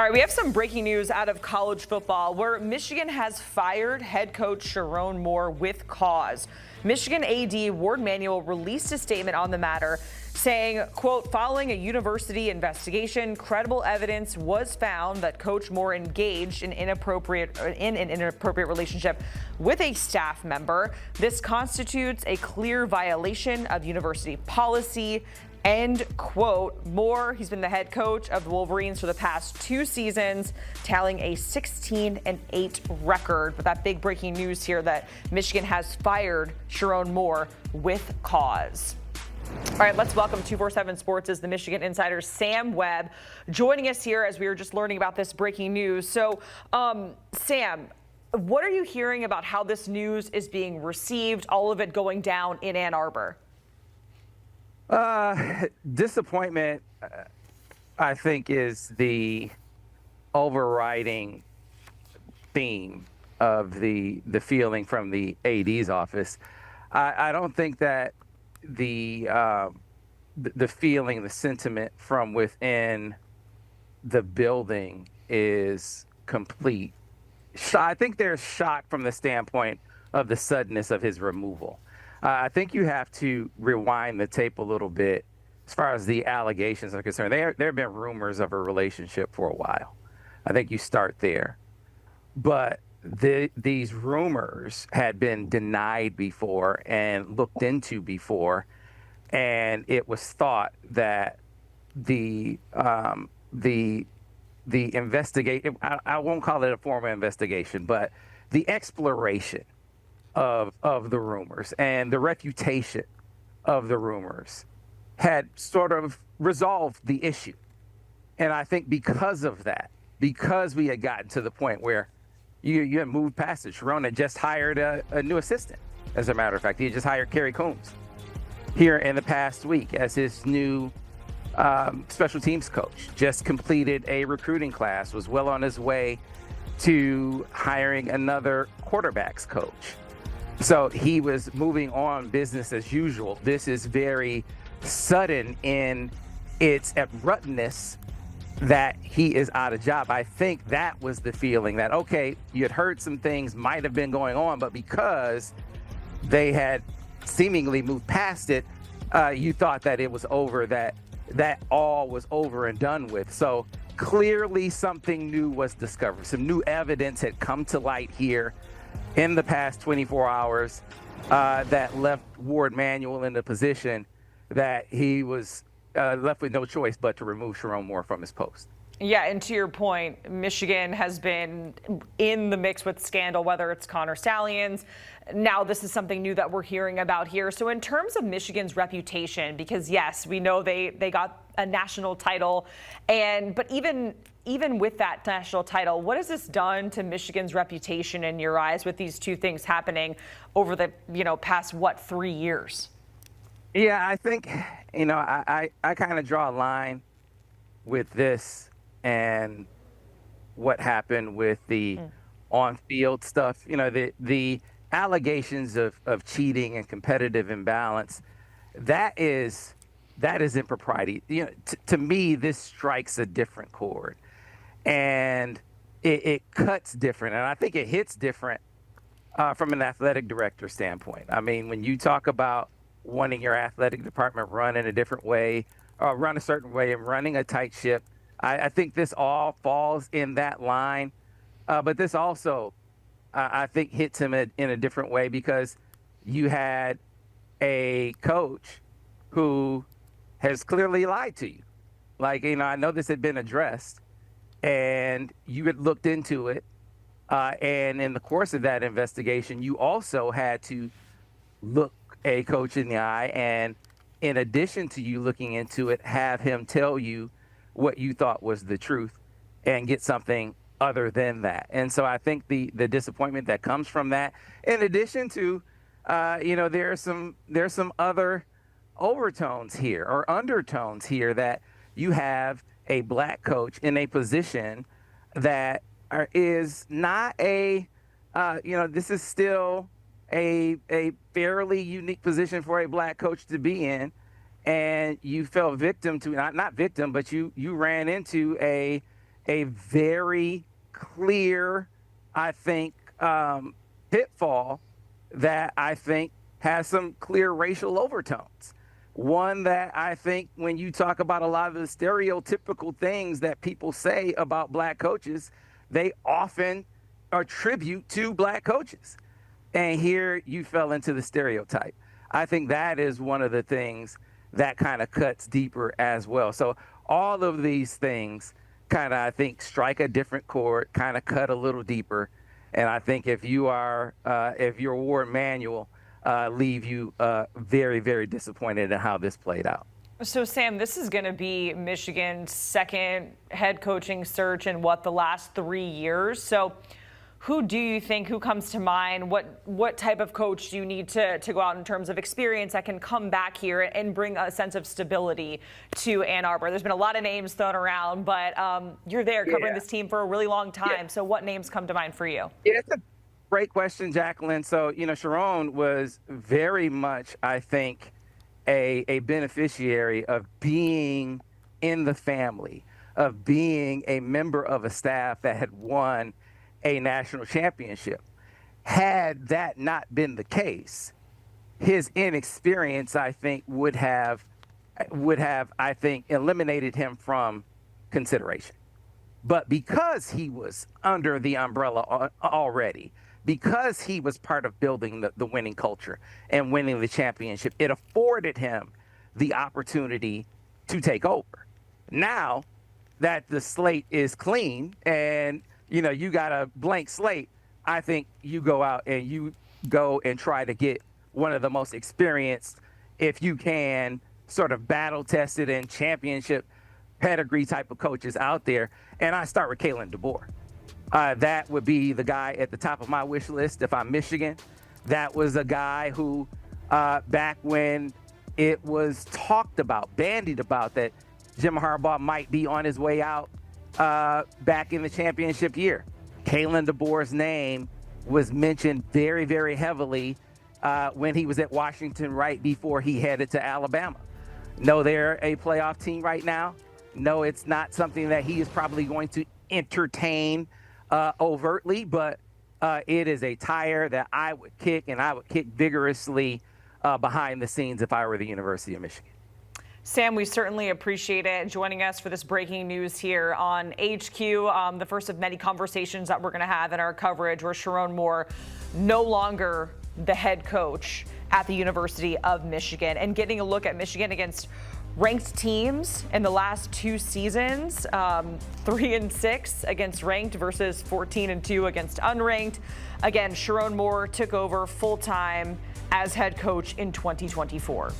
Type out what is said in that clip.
All right, we have some breaking news out of college football where Michigan has fired head coach Sherrone Moore with cause. Michigan AD Ward Manuel released a statement on the matter saying, quote, following a university investigation, credible evidence was found that Coach Moore engaged in an inappropriate relationship with a staff member. This constitutes a clear violation of university policy. End quote. Moore, he's been the head coach of the Wolverines for the past 2 seasons, tallying a 16-8 record. But that big breaking news here that Michigan has fired Sherrone Moore with cause. All right, let's welcome 247 Sports' the Michigan insider Sam Webb joining us here as we were just learning about this breaking news. So, Sam, what are you hearing about how this news is being received, all of it going down in Ann Arbor? Disappointment, I think, is the overriding theme of the feeling from the AD's office. I don't think that the feeling, the sentiment from within the building is complete. I think there's shock from the standpoint of the suddenness of his removal. I think you have to rewind the tape a little bit as far as the allegations are concerned. There have been rumors of a relationship for a while. I think you start there. But these rumors had been denied before and looked into before, and it was thought that the investigation, I won't call it a formal investigation, but the exploration of the rumors and the refutation of the rumors had sort of resolved the issue. And I think because of that, because we had gotten to the point where you had moved past it, Sherrone had just hired a new assistant. As a matter of fact, he had just hired Kerry Coombs here in the past week as his new special teams coach. Just completed a recruiting class, was well on his way to hiring another quarterbacks coach. So he was moving on business as usual. This is very sudden in its abruptness that he is out of job. I think that was the feeling that, okay, you had heard some things might have been going on, but because they had seemingly moved past it, you thought that it was over, that all was over and done with. So clearly something new was discovered. Some new evidence had come to light here in the past 24 hours that left Ward Manuel in the position that he was left with no choice but to remove Sherrone Moore from his post. Yeah, and to your point, Michigan has been in the mix with scandal, whether it's Connor Stallions. Now this is something new that we're hearing about here. So in terms of Michigan's reputation, because yes, we know they got a national title, but even with that national title, what has this done to Michigan's reputation in your eyes with these two things happening over the past 3 years? Yeah, I think I kind of draw a line with this and what happened with the on-field stuff. The allegations of cheating and competitive imbalance, that is impropriety. To me, this strikes a different chord, and it cuts different, and I think it hits different from an athletic director standpoint. I mean, when you talk about wanting your athletic department run in a different way, run a certain way, and running a tight ship, I think this all falls in that line. But this also, I think, hits him in a different way because you had a coach who has clearly lied to you. I know this had been addressed, and you had looked into it. And in the course of that investigation, you also had to look a coach in the eye, and in addition to you looking into it, have him tell you what you thought was the truth and get something other than that. And so I think the disappointment that comes from that, in addition to, there's some other overtones here or undertones here that you have a black coach in a position that is not this is still a fairly unique position for a black coach to be in, and you fell victim to not victim, but you ran into a a very clear, I think, pitfall that I think has some clear racial overtones. One that I think when you talk about a lot of the stereotypical things that people say about black coaches, they often attribute to black coaches. And here you fell into the stereotype. I think that is one of the things that kind of cuts deeper as well. So all of these things kind of, I think, strike a different chord, kind of cut a little deeper. And I think if you're Ward Manuel, leave you very, very disappointed in how this played out. So, Sam, this is going to be Michigan's second head coaching search in the last 3 years. So who do you think, who comes to mind? What type of coach do you need to go out in terms of experience that can come back here and bring a sense of stability to Ann Arbor? There's been a lot of names thrown around, but you're there covering this team for a really long time. Yeah. So what names come to mind for you? Yeah, it's a great question, Jacqueline. So, Sherrone was very much, I think, a beneficiary of being in the family, of being a member of a staff that had won a national championship. Had that not been the case, his inexperience, I think, would have, I think, eliminated him from consideration. But because he was under the umbrella already, because he was part of building the winning culture and winning the championship, it afforded him the opportunity to take over. Now that the slate is clean and you got a blank slate, I think you go out and you go and try to get one of the most experienced, if you can, sort of battle-tested and championship pedigree type of coaches out there. And I start with Kalen DeBoer. That would be the guy at the top of my wish list if I'm Michigan. That was a guy who, back when it was talked about, bandied about that Jim Harbaugh might be on his way out back in the championship year, Kalen DeBoer's name was mentioned very, very heavily when he was at Washington right before he headed to Alabama. No, they're a playoff team right now. No, it's not something that he is probably going to entertain overtly, but it is a tire that I would kick, and I would kick vigorously behind the scenes if I were the University of Michigan. Sam, we certainly appreciate it joining us for this breaking news here on HQ, the first of many conversations that we're going to have in our coverage, where Sherrone Moore no longer the head coach at the University of Michigan, and getting a look at Michigan against ranked teams in the last 2 seasons, 3-6 against ranked versus 14-2 against unranked. Again, Sherrone Moore took over full-time as head coach in 2024.